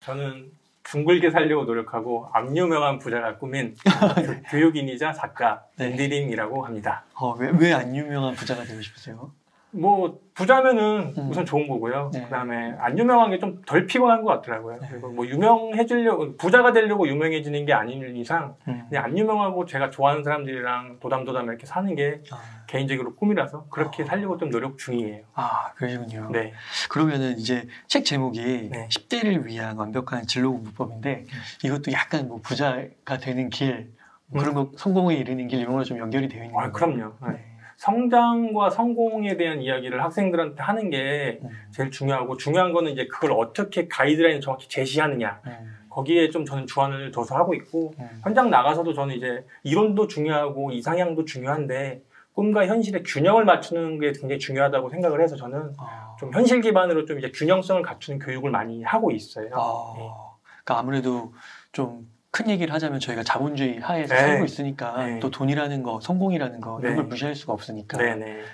저는 둥글게 살려고 노력하고 암유명한 부자가 꾸민 교육인이자 작가 앤드림이라고 합니다. 왜 안 유명한 부자가 되고 싶으세요? 뭐 부자면은 우선 좋은 거고요. 네. 그다음에 안 유명한 게 좀 덜 피곤한 것 같더라고요. 네. 그리고 뭐 유명해지려고 부자가 되려고 유명해지는 게 아닌 이상 그냥 안 유명하고 제가 좋아하는 사람들이랑 도담도담 이렇게 사는 게 개인적으로 꿈이라서 그렇게 살려고 좀 노력 중이에요. 그러시군요. 네. 그러면은 이제 책 제목이 네. 10대를 위한 완벽한 진로 공부법인데 이것도 약간 뭐 부자가 되는 길 그런 거 성공에 이르는 길 이런 거랑 좀 연결이 되어 있는 거예요. 그럼요. 네. 성장과 성공에 대한 이야기를 학생들한테 하는 게 제일 중요하고 중요한 거는 이제 그걸 어떻게 가이드라인을 정확히 제시하느냐 거기에 좀 저는 주안을 둬서 하고 있고 현장 나가서도 저는 이제 이론도 중요하고 이상향도 중요한데 꿈과 현실의 균형을 맞추는 게 굉장히 중요하다고 생각을 해서 저는 좀 현실 기반으로 좀 이제 균형성을 갖추는 교육을 많이 하고 있어요. 네. 그러니까 아무래도 좀 큰 얘기를 하자면 저희가 자본주의 하에서 살고 있으니까 또 돈이라는 거, 성공이라는 거 이런 걸 무시할 수가 없으니까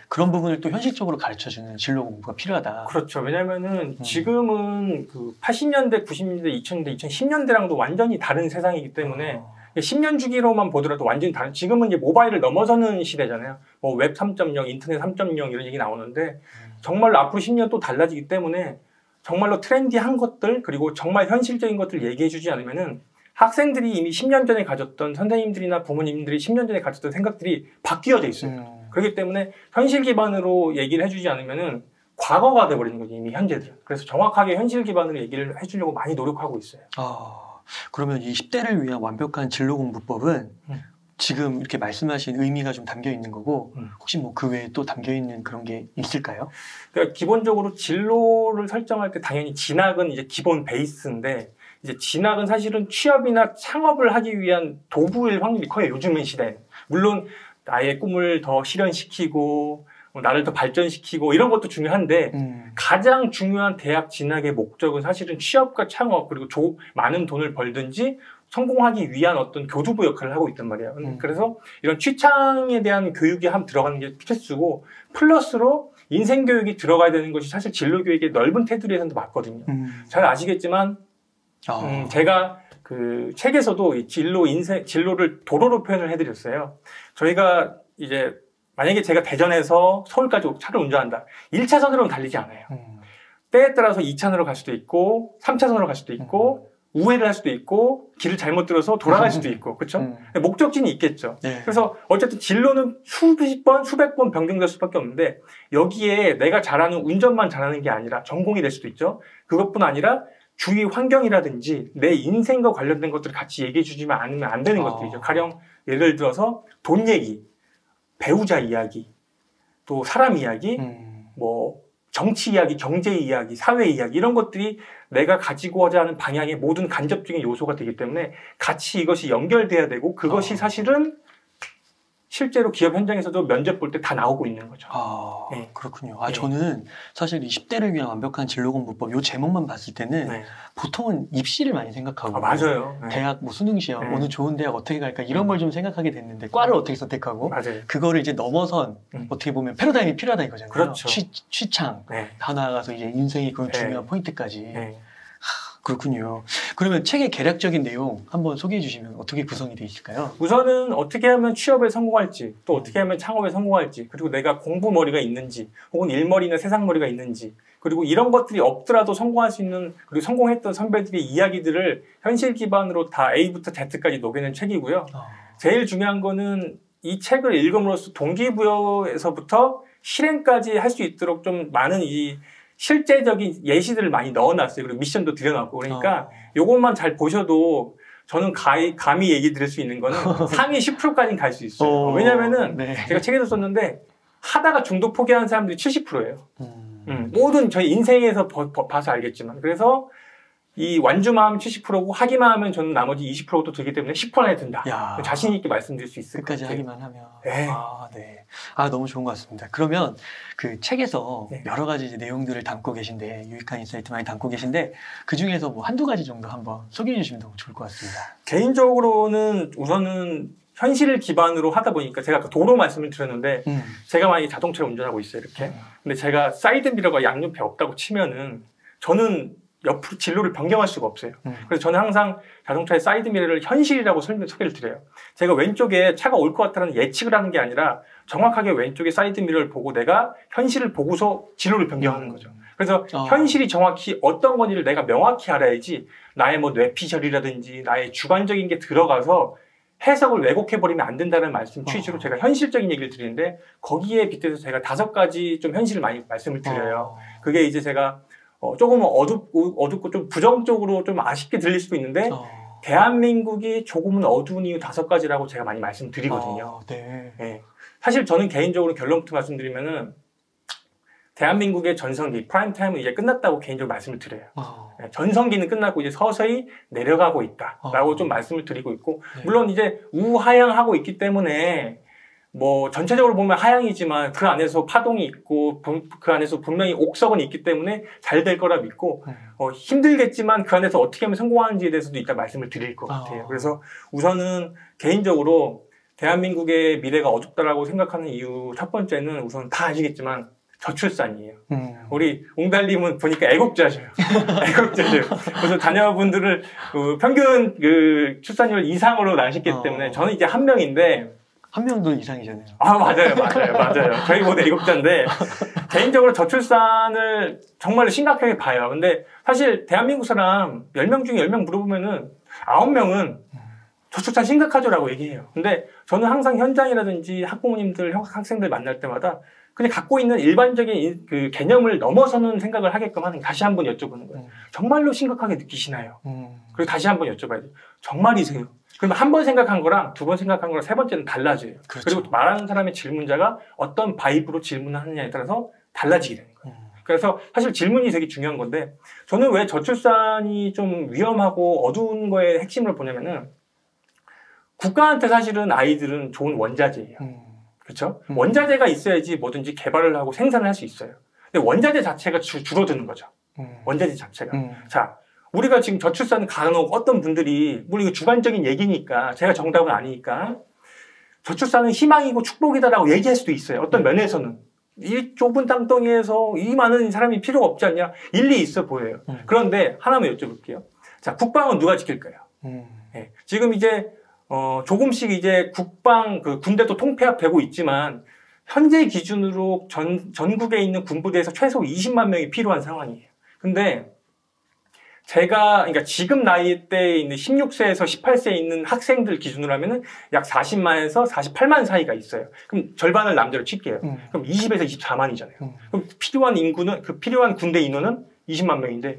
그런 부분을 또 현실적으로 가르쳐주는 진로 공부가 필요하다. 그렇죠. 왜냐면은 지금은 그 80년대, 90년대, 2000년대, 2010년대랑도 완전히 다른 세상이기 때문에 10년 주기로만 보더라도 완전히 다른, 지금은 이제 모바일을 넘어서는 시대잖아요. 뭐 웹 3.0, 인터넷 3.0 이런 얘기 나오는데 정말로 앞으로 10년 또 달라지기 때문에 정말로 트렌디한 것들 그리고 정말 현실적인 것들 얘기해주지 않으면은 학생들이 이미 10년 전에 가졌던 선생님들이나 부모님들이 10년 전에 가졌던 생각들이 바뀌어져 있어요. 그렇기 때문에 현실 기반으로 얘기를 해주지 않으면은 과거가 돼버리는 거죠, 이미 현재들은. 그래서 정확하게 현실 기반으로 얘기를 해주려고 많이 노력하고 있어요. 그러면 이 10대를 위한 완벽한 진로 공부법은 지금 이렇게 말씀하신 의미가 좀 담겨 있는 거고 혹시 뭐 그 외에 또 담겨 있는 그런 게 있을까요? 그러니까 기본적으로 진로를 설정할 때 당연히 진학은 이제 기본 베이스인데 이제 진학은 사실은 취업이나 창업을 하기 위한 도구일 확률이 커요. 요즘은 시대에. 물론 나의 꿈을 더 실현시키고 나를 더 발전시키고 이런 것도 중요한데 가장 중요한 대학 진학의 목적은 사실은 취업과 창업 그리고 많은 돈을 벌든지 성공하기 위한 어떤 교두보 역할을 하고 있단 말이에요. 그래서 이런 취창에 대한 교육이 한번 들어가는 게 필수고 플러스로 인생 교육이 들어가야 되는 것이 사실 진로 교육의 넓은 테두리에서도 맞거든요. 잘 아시겠지만 제가 그 책에서도 이 진로를 도로로 표현을 해드렸어요. 저희가 이제 만약에 제가 대전에서 서울까지 차를 운전한다. 1차선으로는 달리지 않아요. 때에 따라서 2차선으로 갈 수도 있고 3차선으로 갈 수도 있고 우회를 할 수도 있고 길을 잘못 들어서 돌아갈 수도 있고 그렇죠? 목적지는 있겠죠. 그래서 어쨌든 진로는 수십 번, 수백 번 변경될 수밖에 없는데 여기에 내가 잘하는 운전만 잘하는 게 아니라 전공이 될 수도 있죠. 그것뿐 아니라 주위 환경이라든지 내 인생과 관련된 것들을 같이 얘기해 주지만 않으면 안 되는 것들이죠. 가령 예를 들어서 돈 얘기, 배우자 이야기, 또 사람 이야기, 뭐 정치 이야기, 경제 이야기, 사회 이야기 이런 것들이 내가 가지고자 하는 방향의 모든 간접적인 요소가 되기 때문에 같이 이것이 연결돼야 되고 그것이 사실은 실제로 기업 현장에서도 면접 볼 때 다 나오고 있는 거죠. 그렇군요. 저는 사실 이 10대를 위한 완벽한 진로 공부법 요 제목만 봤을 때는 보통은 입시를 많이 생각하고 맞아요. 대학 뭐 수능 시험 어느 좋은 대학 어떻게 갈까 이런 걸 좀 생각하게 됐는데 과를 어떻게 선택하고 그거를 이제 넘어선 어떻게 보면 패러다임이 필요하다 이거잖아요. 그렇죠. 취창 다 나아가서 이제 인생의 그런 중요한 포인트까지. 그렇군요. 그러면 책의 개략적인 내용 한번 소개해 주시면 어떻게 구성이 되어 있을까요? 우선은 어떻게 하면 취업에 성공할지 또 어떻게 하면 창업에 성공할지 그리고 내가 공부머리가 있는지 혹은 일머리나 세상머리가 있는지 그리고 이런 것들이 없더라도 성공할 수 있는 그리고 성공했던 선배들의 이야기들을 현실 기반으로 다 A부터 Z까지 녹여낸 책이고요. 제일 중요한 거는 이 책을 읽음으로써 동기부여에서부터 실행까지 할 수 있도록 좀 많은 이 실제적인 예시들을 많이 넣어놨어요. 그리고 미션도 들여놨고 그러니까 요것만 잘 보셔도 저는 감히 얘기 드릴 수 있는 거는 상위 10%까지는 갈 수 있어요. 왜냐면은 제가 책에도 썼는데 하다가 중도 포기하는 사람들이 70%예요. 모든 저희 인생에서 봐서 알겠지만 그래서 이 완주만 하면 70%고 하기만 하면 저는 나머지 20%도 들기 때문에 10% 안에 든다. 자신 있게 말씀드릴 수 있을 것 같아요. 끝까지 하기만 하면. 너무 좋은 것 같습니다. 그러면 그 책에서 여러 가지 이제 내용들을 담고 계신데 유익한 인사이트 많이 담고 계신데 그 중에서 뭐 한두 가지 정도 한번 소개해 주시면 너무 좋을 것 같습니다. 개인적으로는 우선은 현실을 기반으로 하다 보니까 제가 아까 도로 말씀을 드렸는데 제가 만약에 자동차를 운전하고 있어요 이렇게 근데 제가 사이드 미러가 양옆에 없다고 치면은 저는 옆으로 진로를 변경할 수가 없어요. 그래서 저는 항상 자동차의 사이드 미러를 현실이라고 소개를 드려요. 제가 왼쪽에 차가 올 것 같다는 예측을 하는 게 아니라 정확하게 왼쪽에 사이드 미러를 보고 내가 현실을 보고서 진로를 변경하는 거죠. 그래서 현실이 정확히 어떤 건지를 내가 명확히 알아야지 나의 뭐 뇌피셜이라든지 나의 주관적인 게 들어가서 해석을 왜곡해버리면 안 된다는 말씀 취지로 제가 현실적인 얘기를 드리는데 거기에 빗대서 제가 5가지 좀 현실을 많이 말씀을 드려요. 그게 이제 제가 조금 어둡고 좀 부정적으로 좀 아쉽게 들릴 수도 있는데 대한민국이 조금은 어두운 이유 5가지라고 제가 많이 말씀드리거든요. 네. 네. 사실 저는 개인적으로 결론부터 말씀드리면은 대한민국의 전성기, 프라임타임은 이제 끝났다고 개인적으로 말씀을 드려요. 전성기는 끝났고 이제 서서히 내려가고 있다라고 좀 말씀을 드리고 있고, 물론 이제 우하향하고 있기 때문에 뭐 전체적으로 보면 하향이지만 그 안에서 파동이 있고 그 안에서 분명히 옥석은 있기 때문에 잘 될 거라 믿고 힘들겠지만 그 안에서 어떻게 하면 성공하는지에 대해서도 이따 말씀을 드릴 것 같아요. 그래서 우선은 개인적으로 대한민국의 미래가 어둡다라고 생각하는 이유 첫 번째는 우선 다 아시겠지만 저출산이에요. 우리 옹달님은 보니까 애국자셔요. 애국자셔요. 그래서 자녀분들을 평균 출산율 이상으로 낳으셨기 때문에 저는 이제 한 명인데 한 명도 이상이잖아요. 맞아요. 저희 모두 애국자인데 개인적으로 저출산을 정말 심각하게 봐요. 근데 사실 대한민국 사람 10명 중에 10명 물어보면은 9명은 저출산 심각하죠라고 얘기해요. 근데 저는 항상 현장이라든지 학부모님들, 학생들 만날 때마다 그냥 갖고 있는 일반적인 그 개념을 넘어서는 생각을 하게끔 하는, 다시 한번 여쭤보는 거예요. 정말로 심각하게 느끼시나요? 그리고 다시 한번 여쭤봐야죠. 정말이세요? 그러면 한 번 생각한 거랑 두 번 생각한 거랑 세 번째는 달라져요. 그렇죠. 그리고 말하는 사람의 질문자가 어떤 바이브로 질문하느냐에 따라서 달라지게 되는 거예요. 그래서 사실 질문이 되게 중요한 건데, 저는 왜 저출산이 좀 위험하고 어두운 거에 핵심을 보냐면은 국가한테 사실은 아이들은 좋은 원자재예요. 그렇죠? 원자재가 있어야지 뭐든지 개발을 하고 생산을 할 수 있어요. 근데 원자재 자체가 줄어드는 거죠. 원자재 자체가. 자, 우리가 지금 저출산 간혹 어떤 분들이, 물론 이거 주관적인 얘기니까 제가 정답은 아니니까 저출산은 희망이고 축복이다라고 얘기할 수도 있어요. 어떤 면에서는. 이 좁은 땅덩이에서 이 많은 사람이 필요가 없지 않냐? 일리 있어 보여요. 그런데 하나만 여쭤볼게요. 자, 국방은 누가 지킬까요? 네. 지금 이제 조금씩 이제 국방, 군대도 통폐합되고 있지만, 현재 기준으로 전국에 있는 군부대에서 최소 20만 명이 필요한 상황이에요. 근데, 그러니까 지금 나이대에 있는 16세에서 18세에 있는 학생들 기준으로 하면은 약 40만에서 48만 사이가 있어요. 그럼 절반을 남대로 칠게요. 그럼 20에서 24만이잖아요. 그럼 필요한 인구는, 필요한 군대 인원은 20만 명인데,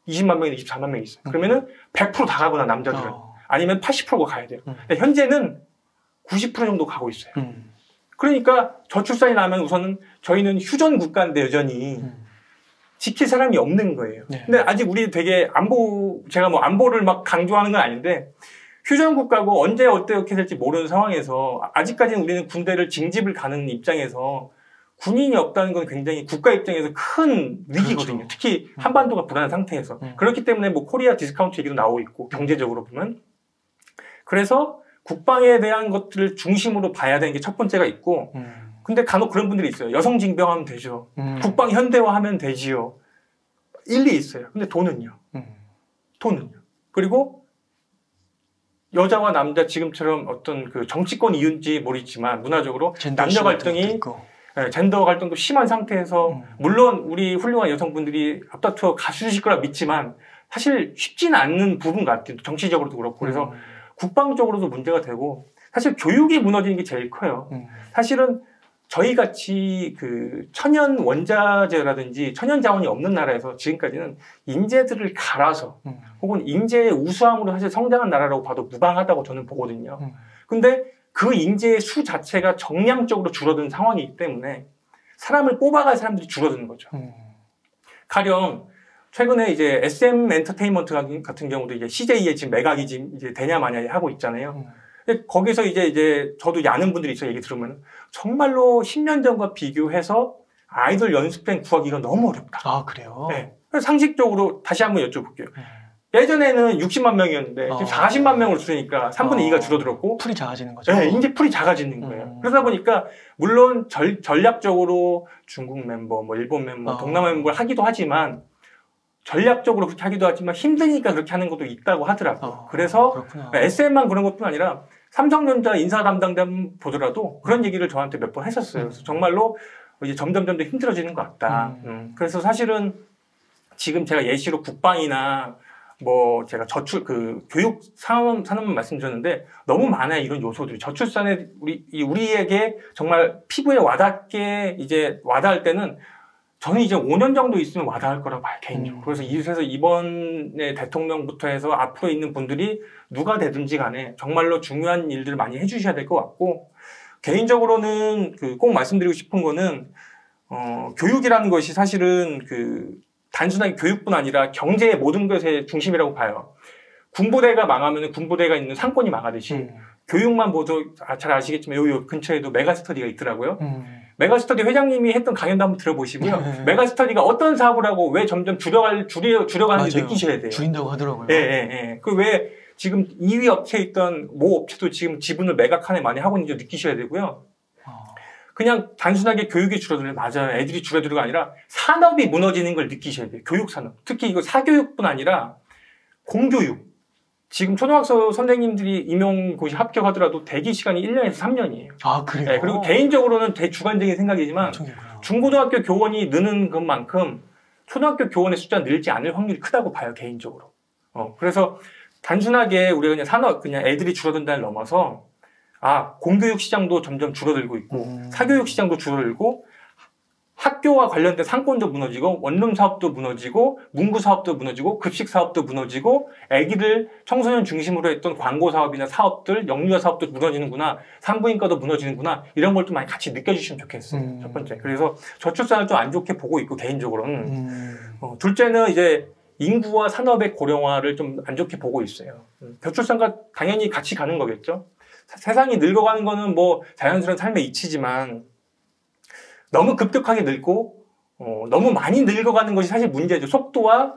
20만 명에서 24만 명이 있어요. 그러면은 100% 다 가거나 남자들은. 아니면 80%가 가야 돼요. 근데 현재는 90% 정도 가고 있어요. 그러니까 저출산이 나면 우선은 저희는 휴전 국가인데 여전히 지킬 사람이 없는 거예요. 근데 아직 우리 되게 제가 뭐 안보를 막 강조하는 건 아닌데, 휴전 국가고 언제 어떻게 될지 모르는 상황에서 아직까지는 우리는 군대를 징집을 가는 입장에서 군인이 없다는 건 굉장히 국가 입장에서 큰 위기거든요. 그렇죠. 특히 한반도가 불안한 상태에서. 그렇기 때문에 뭐 코리아 디스카운트 얘기도 나오고 있고, 경제적으로 보면. 그래서 국방에 대한 것들을 중심으로 봐야 되는 게 첫 번째가 있고, 근데 간혹 그런 분들이 있어요. 여성 징병하면 되죠. 국방 현대화하면 되지요. 일리 있어요. 근데 돈은요? 돈은요? 그리고 여자와 남자 지금처럼 어떤 정치권 이유인지 모르겠지만 문화적으로 남녀 갈등이, 젠더 갈등도 심한 상태에서, 물론 우리 훌륭한 여성분들이 앞다투어 가주실 거라 믿지만 사실 쉽지는 않는 부분 같아요. 정치적으로도 그렇고. 그래서 국방적으로도 문제가 되고, 사실 교육이 무너지는 게 제일 커요. 사실은 저희 같이 천연 원자재라든지 천연 자원이 없는 나라에서 지금까지는 인재들을 갈아서 혹은 인재의 우수함으로 사실 성장한 나라라고 봐도 무방하다고 저는 보거든요. 근데 그 인재의 수 자체가 정량적으로 줄어든 상황이기 때문에 사람을 뽑아갈 사람들이 줄어드는 거죠. 가령 최근에 이제 SM 엔터테인먼트 같은 경우도 이제 CJ의 지금 매각이 이제 되냐 마냐 하고 있잖아요. 근데 거기서 이제 저도 아는 분들이 있어요. 얘기 들으면 정말로 10년 전과 비교해서 아이돌 연습생 구하기가 너무 어렵다. 아, 그래요? 네. 그래서 상식적으로 다시 한번 여쭤볼게요. 예전에는 60만 명이었는데 지금 40만 명으로 줄으니까 3분의 2가 줄어들었고, 풀이 작아지는 거죠. 네, 이제 풀이 작아지는 거예요. 그러다 보니까 물론 전략적으로 중국 멤버, 뭐 일본 멤버, 동남아 멤버를 하기도 하지만 전략적으로 그렇게 하기도 하지만 힘드니까 그렇게 하는 것도 있다고 하더라고요. 그래서 SM만 그런 것뿐 아니라 삼성전자 인사 담당자 보더라도 그런 얘기를 저한테 몇 번 했었어요. 그래서 정말로 이제 점점 힘들어지는 것 같다. 그래서 사실은 지금 제가 예시로 국방이나 뭐 제가 교육 산업만 말씀드렸는데 너무 많아요. 이런 요소들이. 저출산에 우리에게 정말 피부에 와닿게 이제 와닿을 때는 저는 이제 5년 정도 있으면 와닿을 거라고 봐요, 개인적으로. 그래서 이번에 대통령부터 해서 앞으로 있는 분들이 누가 되든지 간에 정말로 중요한 일들을 많이 해주셔야 될 것 같고, 개인적으로는 꼭 말씀드리고 싶은 거는, 교육이라는 것이 사실은 단순하게 교육뿐 아니라 경제의 모든 것의 중심이라고 봐요. 군부대가 망하면 군부대가 있는 상권이 망하듯이, 교육만 보도 잘 아시겠지만 여기 근처에도 메가스터디가 있더라고요. 메가스터디 회장님이 했던 강연도 한번 들어보시고요. 메가스터디가 어떤 사업을 하고 왜 점점 줄여가는지 느끼셔야 돼요. 줄인다고 하더라고요. 예. 왜 지금 2위 업체에 있던 모 업체도 지금 지분을 매각하네 많이 하고 있는지 느끼셔야 되고요. 그냥 단순하게 교육이 줄어들면 맞아요. 애들이 줄어들가 아니라 산업이 무너지는 걸 느끼셔야 돼요. 교육 산업. 특히 이거 사교육뿐 아니라 공교육. 지금 초등학교 선생님들이 임용고시 합격하더라도 대기 시간이 1년에서 3년이에요. 아, 그래요? 네, 그리고 개인적으로는 대주관적인 생각이지만 중고등학교 교원이 느는 것만큼 초등학교 교원의 숫자가 늘지 않을 확률이 크다고 봐요, 개인적으로. 그래서 단순하게 우리가 그냥 그냥 애들이 줄어든다를 넘어서 공교육 시장도 점점 줄어들고 있고 사교육 시장도 줄어들고 학교와 관련된 상권도 무너지고 원룸 사업도 무너지고 문구 사업도 무너지고 급식 사업도 무너지고 애기들 청소년 중심으로 했던 광고 사업이나 사업들 영유아 사업도 무너지는구나 산부인과도 무너지는구나 이런 걸 좀 많이 같이 느껴주시면 좋겠어요. 첫 번째. 그래서 저출산을 좀 안 좋게 보고 있고 개인적으로는 둘째는 이제 인구와 산업의 고령화를 좀 안 좋게 보고 있어요. 저출산과 당연히 같이 가는 거겠죠. 세상이 늙어가는 거는 뭐 자연스러운 삶의 이치지만 너무 급격하게 늙고 너무 많이 늙어가는 것이 사실 문제죠. 속도와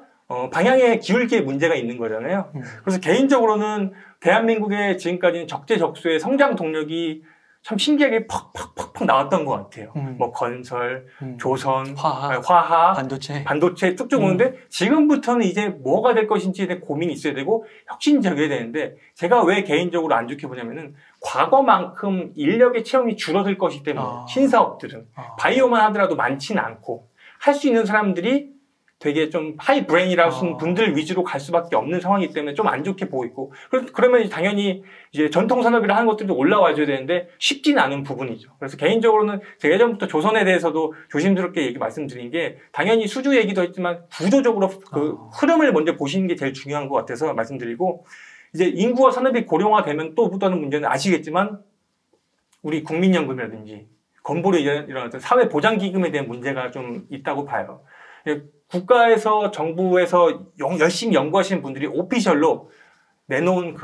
방향의 기울기에 문제가 있는 거잖아요. 그래서 개인적으로는 대한민국의 지금까지는 적재적소의 성장 동력이 참 신기하게 팍팍팍팍 나왔던 것 같아요. 뭐 건설, 조선, 화학, 반도체 쭉쭉 오는데 지금부터는 이제 뭐가 될 것인지에 대한 고민이 있어야 되고 혁신적이어야 되는데 제가 왜 개인적으로 안 좋게 보냐면은 과거만큼 인력의 채용이 줄어들 것이기 때문에 신사업들은 바이오만 하더라도 많지는 않고 할 수 있는 사람들이 되게 좀 하이 브레인이라고 하시는 분들 위주로 갈 수밖에 없는 상황이기 때문에 좀 안 좋게 보고 있고 그러면 당연히 이제 전통 산업이라 하는 것들도 올라와줘야 되는데 쉽지는 않은 부분이죠. 그래서 개인적으로는 제가 예전부터 조선에 대해서도 조심스럽게 말씀드린 게 당연히 수주 얘기도 했지만 구조적으로 흐름을 먼저 보시는 게 제일 중요한 것 같아서 말씀드리고 이제 인구와 산업이 고령화되면 또 붙는 문제는 아시겠지만 우리 국민연금이라든지 건보료 이런 어떤 사회보장기금에 대한 문제가 좀 있다고 봐요. 국가에서 정부에서 열심히 연구하시는 분들이 오피셜로 내놓은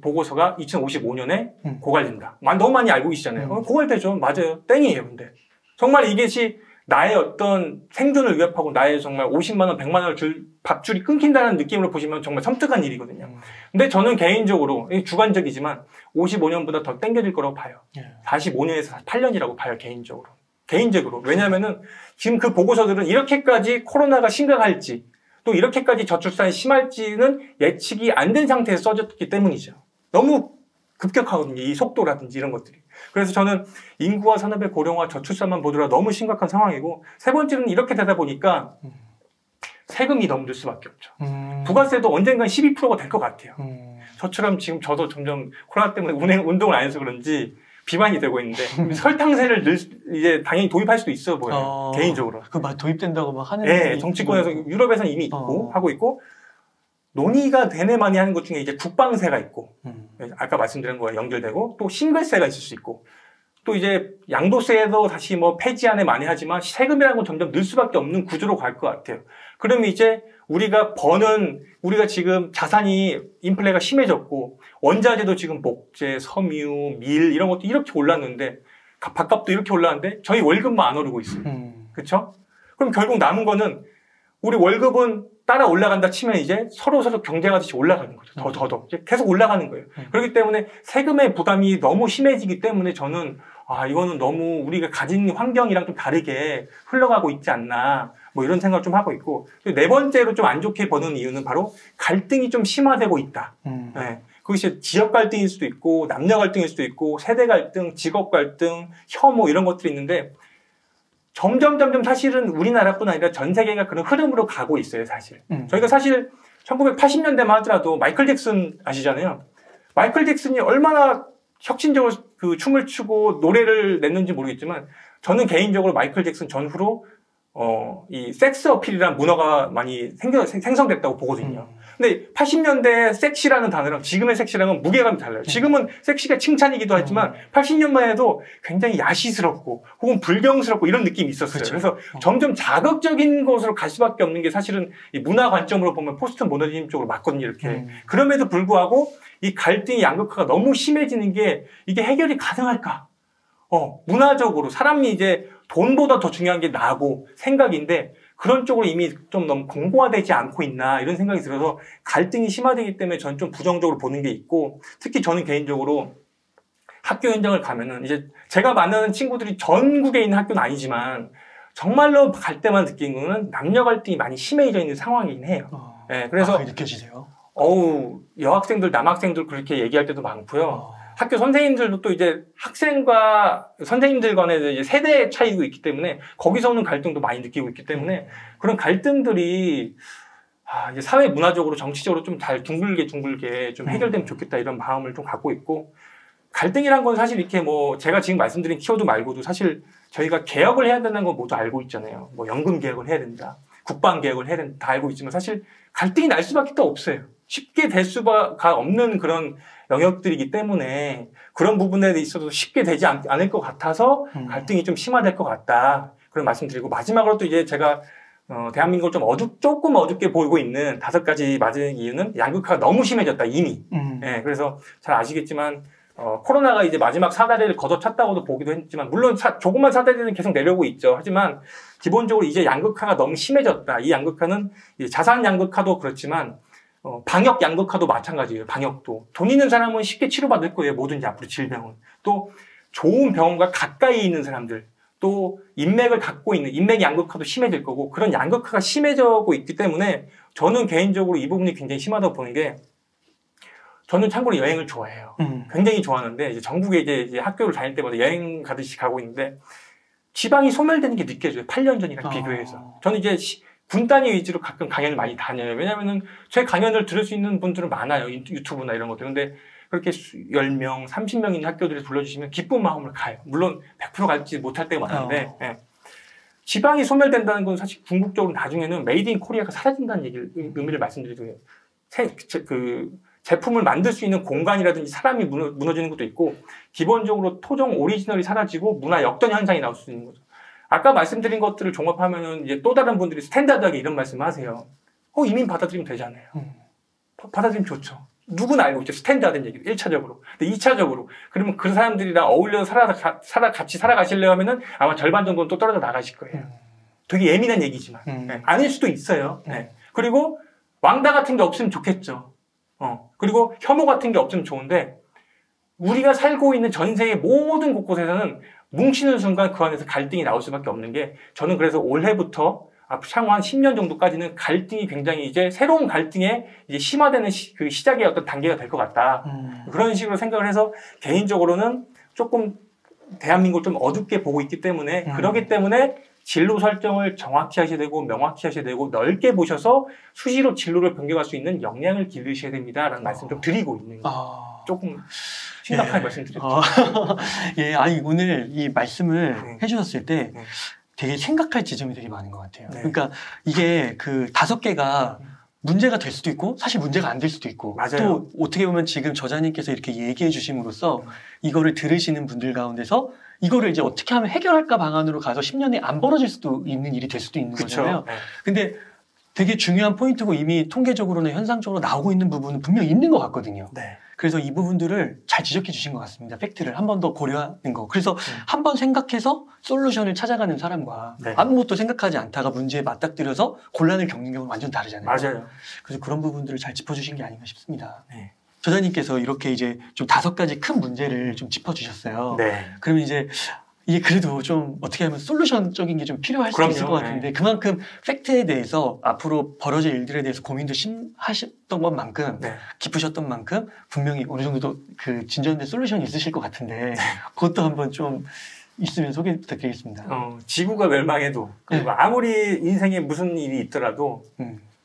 보고서가 2055년에 고갈된다. 너무 많이 알고 계시잖아요. 고갈되죠. 맞아요. 땡이에요. 근데 정말 이것이 나의 어떤 생존을 위협하고 나의 정말 50만 원, 100만 원을 밥줄이 끊긴다는 느낌으로 보시면 정말 섬뜩한 일이거든요. 근데 저는 개인적으로 주관적이지만 55년보다 더 땡겨질 거라고 봐요. 45년에서 48년이라고 봐요. 개인적으로. 왜냐하면은 지금 그 보고서들은 이렇게까지 코로나가 심각할지 또 이렇게까지 저출산이 심할지는 예측이 안 된 상태에서 써졌기 때문이죠. 너무 급격하거든요. 이 속도라든지 이런 것들이. 그래서 저는 인구와 산업의 고령화 저출산만 보더라도 너무 심각한 상황이고 세 번째는 이렇게 되다 보니까 세금이 너무 늘 수밖에 없죠. 부가세도 언젠간 12%가 될 것 같아요. 저처럼 지금 저도 점점 코로나 때문에 운동을 안 해서 그런지 비만이 되고 있는데 설탕세를 이제 당연히 도입할 수도 있어 보여요. 개인적으로. 도입된다고 막 하는. 네, 정치권에서 유럽에서는 이미 있고 하고 있고 논의가 되네 많이 하는 것 중에 이제 국방세가 있고 아까 말씀드린 거와 연결되고 또 싱글세가 있을 수 있고 또 이제 양도세도 다시 뭐 폐지안에 많이 하지만 세금이라는 건 점점 늘 수밖에 없는 구조로 갈 것 같아요. 그러면 이제 우리가 지금 자산이 인플레가 심해졌고 원자재도 지금 목재, 섬유, 밀 이런 것도 이렇게 올랐는데 밥값도 이렇게 올랐는데 저희 월급만 안 오르고 있어요. 그렇죠? 그럼 결국 남은 거는 우리 월급은 따라 올라간다 치면 이제 서로 경쟁하듯이 올라가는 거죠. 더. 계속 올라가는 거예요. 그렇기 때문에 세금의 부담이 너무 심해지기 때문에 저는 이거는 너무 우리가 가진 환경이랑 좀 다르게 흘러가고 있지 않나. 뭐 이런 생각을 좀 하고 있고, 네 번째로 좀 안 좋게 보는 이유는 바로 갈등이 좀 심화되고 있다. 네. 그것이 지역 갈등일 수도 있고, 남녀 갈등일 수도 있고, 세대 갈등, 직업 갈등, 혐오 이런 것들이 있는데 점점 사실은 우리나라뿐 아니라 전 세계가 그런 흐름으로 가고 있어요, 사실. 저희가 사실 1980년대만 하더라도 마이클 잭슨 아시잖아요. 마이클 잭슨이 얼마나 혁신적으로 그 춤을 추고 노래를 냈는지 모르겠지만 저는 개인적으로 마이클 잭슨 전후로 이 섹스 어필이라는 문화가 많이 생성됐다고 보거든요. 근데 80년대 섹시라는 단어랑 지금의 섹시랑은 무게감이 달라요. 지금은 섹시가 칭찬이기도 하지만 80년만 해도 굉장히 야시스럽고 혹은 불경스럽고 이런 느낌이 있었어요. 그렇죠. 그래서 점점 자극적인 것으로 갈 수밖에 없는 게 사실은 이 문화 관점으로 보면 포스트 모더니즘 쪽으로 맞거든요. 이렇게. 그럼에도 불구하고 이 갈등이 양극화가 너무 심해지는 게 이게 해결이 가능할까? 문화적으로 사람이 이제 돈보다 더 중요한 게 나고 생각인데 그런 쪽으로 이미 좀 너무 공고화되지 않고 있나 이런 생각이 들어서 갈등이 심화되기 때문에 저는 좀 부정적으로 보는 게 있고 특히 저는 개인적으로 학교 현장을 가면은 이제 제가 만나는 친구들이 전국에 있는 학교는 아니지만 정말로 갈 때만 느낀 거는 남녀 갈등이 많이 심해져 있는 상황이긴 해요. 네, 그래서 그게 느껴지세요? 여학생들, 남학생들 그렇게 얘기할 때도 많고요. 학교 선생님들도 또 이제 학생과 선생님들 간에 이제 세대 차이도 있기 때문에 거기서 오는 갈등도 많이 느끼고 있기 때문에 그런 갈등들이 이제 사회 문화적으로 정치적으로 좀 잘 둥글게 좀 해결되면 좋겠다 이런 마음을 좀 갖고 있고 갈등이란 건 사실 이렇게 뭐 제가 지금 말씀드린 키워드 말고도 사실 저희가 개혁을 해야 된다는 건 모두 알고 있잖아요. 뭐 연금 개혁을 해야 된다. 국방 개혁을 해야 된다. 다 알고 있지만 사실 갈등이 날 수밖에 또 없어요. 쉽게 될 수가 없는 그런 영역들이기 때문에 그런 부분에 있어서 쉽게 되지 않을 것 같아서 갈등이 좀 심화될 것 같다. 그런 말씀드리고 마지막으로 또 이제 제가 대한민국을 좀 조금 어둡게 보이고 있는 5가지 맞은 이유는 양극화가 너무 심해졌다 이미. 네, 그래서 잘 아시겠지만 코로나가 이제 마지막 사다리를 걷어찼다고도 보기도 했지만 물론 조그만 사다리는 계속 내려오고 있죠. 하지만 기본적으로 이제 양극화가 너무 심해졌다. 이 양극화는 자산 양극화도 그렇지만 방역 양극화도 마찬가지예요. 방역도. 돈 있는 사람은 쉽게 치료받을 거예요. 뭐든지 앞으로 질병은. 또 좋은 병원과 가까이 있는 사람들. 또 인맥을 갖고 있는 인맥 양극화도 심해질 거고 그런 양극화가 심해지고 있기 때문에 저는 개인적으로 이 부분이 굉장히 심하다고 보는 게 저는 참고로 여행을 좋아해요. 굉장히 좋아하는데 이제 전국에 이제 학교를 다닐 때마다 여행 가듯이 가고 있는데 지방이 소멸되는 게 느껴져요. 8년 전이랑 비교해서. 저는 이제 군 단위 위주로 가끔 강연을 많이 다녀요. 왜냐면은 제 강연을 들을 수 있는 분들은 많아요. 유튜브나 이런 것들. 근데 그렇게 10명, 30명 있는 학교들이 불러주시면 기쁜 마음으로 가요. 물론 100% 갈지 못할 때가 많은데 예. 지방이 소멸된다는 건 사실 궁극적으로 나중에는 메이드 인 코리아가 사라진다는 의미를 말씀드리고요. 제품을 만들 수 있는 공간이라든지 사람이 무너지는 것도 있고 기본적으로 토종 오리지널이 사라지고 문화 역전 현상이 나올 수 있는 거죠. 아까 말씀드린 것들을 종합하면은 이제 또 다른 분들이 스탠다드하게 이런 말씀을 하세요. 이민 받아들이면 되잖아요. 받아들이면 좋죠. 누구나 알고 있죠. 스탠다드한 얘기를 1차적으로. 근데 2차적으로 그러면 그 사람들이랑 어울려서 같이 살아가시려고 하면은 아마 절반 정도는 또 떨어져 나가실 거예요. 되게 예민한 얘기지만 네. 아닐 수도 있어요. 네. 그리고 왕따 같은 게 없으면 좋겠죠. 그리고 혐오 같은 게 없으면 좋은데 우리가 살고 있는 전 세계 모든 곳곳에서는 뭉치는 순간 그 안에서 갈등이 나올 수밖에 없는 게 저는 그래서 올해부터 향후 한 10년 정도까지는 갈등이 굉장히 이제 새로운 갈등에 이제 심화되는 그 시작의 어떤 단계가 될 것 같다. 그런 식으로 생각을 해서 개인적으로는 조금 대한민국을 좀 어둡게 보고 있기 때문에 그렇기 때문에 진로 설정을 정확히 하셔야 되고 명확히 하셔야 되고 넓게 보셔서 수시로 진로를 변경할 수 있는 역량을 기르셔야 됩니다라는 말씀 좀 드리고 있는 거예요. 조금 심각하게 말씀드렸죠. 예, 아니 오늘 이 말씀을 해주셨을 때 되게 생각할 지점이 되게 많은 것 같아요. 그러니까 이게 그 5개가 문제가 될 수도 있고 사실 문제가 안 될 수도 있고 맞아요. 또 어떻게 보면 지금 저자님께서 이렇게 얘기해 주심으로써 이거를 들으시는 분들 가운데서 이거를 이제 어떻게 하면 해결할까 방안으로 가서 10년에 안 벌어질 수도 있는 일이 될 수도 있는 거잖아요. 근데 되게 중요한 포인트고 이미 통계적으로나 현상적으로 나오고 있는 부분은 분명히 있는 것 같거든요. 그래서 이 부분들을 잘 지적해 주신 것 같습니다. 팩트를 한 번 더 고려하는 거. 그래서 한 번 생각해서 솔루션을 찾아가는 사람과 아무것도 생각하지 않다가 문제에 맞닥뜨려서 곤란을 겪는 경우는 완전 다르잖아요. 맞아요. 그래서 그런 부분들을 잘 짚어주신 게 아닌가 싶습니다. 저자님께서 이렇게 이제 좀 5가지 큰 문제를 좀 짚어주셨어요. 그러면 이제 이게 그래도 좀 어떻게 하면 솔루션적인 게 좀 필요할 수 있을 것 같은데 그만큼 팩트에 대해서 앞으로 벌어질 일들에 대해서 고민도 하셨던 것만큼 깊으셨던 만큼 분명히 어느 정도 그 진전된 솔루션이 있으실 것 같은데 그것도 한번 좀 있으면 소개 부탁드리겠습니다. 지구가 멸망해도 그리고 아무리 인생에 무슨 일이 있더라도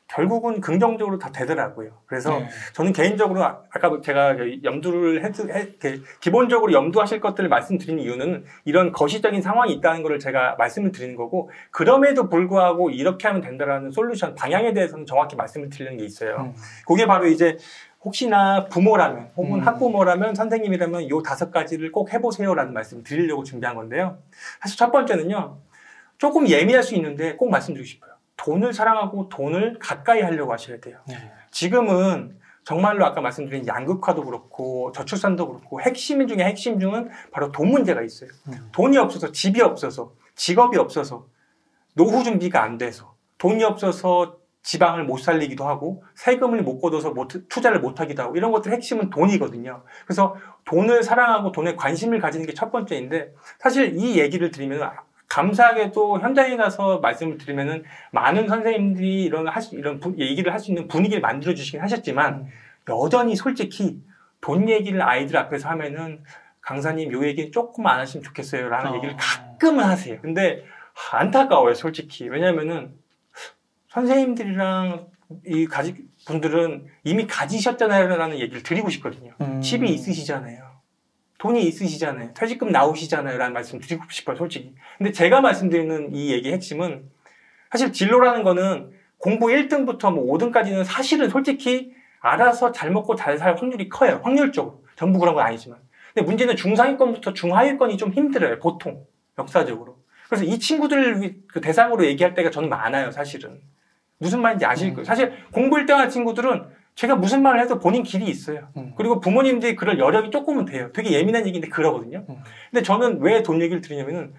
결국은 긍정적으로 다 되더라고요. 그래서 저는 개인적으로 아까 제가 염두를 기본적으로 염두하실 것들을 말씀드리는 이유는 이런 거시적인 상황이 있다는 것을 제가 말씀을 드리는 거고 그럼에도 불구하고 이렇게 하면 된다라는 솔루션 방향에 대해서는 정확히 말씀을 드리는 게 있어요. 그게 바로 이제 혹시나 부모라면 혹은 학부모라면 선생님이라면 요 5가지를 꼭 해보세요라는 말씀을 드리려고 준비한 건데요. 사실 첫 번째는요. 조금 예민할 수 있는데 꼭 말씀드리고 싶어요. 돈을 사랑하고 돈을 가까이 하려고 하셔야 돼요. 지금은 정말로 아까 말씀드린 양극화도 그렇고 저출산도 그렇고 핵심 중에 핵심 중은 바로 돈 문제가 있어요. 돈이 없어서 집이 없어서 직업이 없어서 노후 준비가 안 돼서 돈이 없어서 지방을 못 살리기도 하고 세금을 못 걷어서 투자를 못 하기도 하고 이런 것들 핵심은 돈이거든요. 그래서 돈을 사랑하고 돈에 관심을 가지는 게 첫 번째인데 사실 이 얘기를 드리면 감사하게도 현장에 가서 말씀을 드리면은 많은 선생님들이 이런 얘기를 할 수 있는 분위기를 만들어 주시긴 하셨지만 여전히 솔직히 돈 얘기를 아이들 앞에서 하면은 강사님 요 얘기는 조금 안 하시면 좋겠어요 라는 얘기를 가끔은 하세요. 근데 안타까워요 솔직히. 왜냐면은 선생님들이랑 이 분들은 이미 가지셨잖아요 라는 얘기를 드리고 싶거든요. 집이 있으시잖아요. 돈이 있으시잖아요. 퇴직금 나오시잖아요 라는 말씀 드리고 싶어요 솔직히. 근데 제가 말씀드리는 이 얘기의 핵심은 사실 진로라는 거는 공부 1등부터 뭐 5등까지는 사실은 솔직히 알아서 잘 먹고 잘 살 확률이 커요. 확률적으로. 전부 그런 건 아니지만. 근데 문제는 중상위권부터 중하위권이 좀 힘들어요. 보통. 역사적으로. 그래서 이 친구들을 그 대상으로 얘기할 때가 저는 많아요. 사실은. 무슨 말인지 아실 거예요. 사실 공부 1등 하는 친구들은 제가 무슨 말을 해도 본인 길이 있어요. 그리고 부모님들이 그럴 여력이 조금은 돼요. 되게 예민한 얘기인데 그러거든요. 근데 저는 왜 돈 얘기를 드리냐면은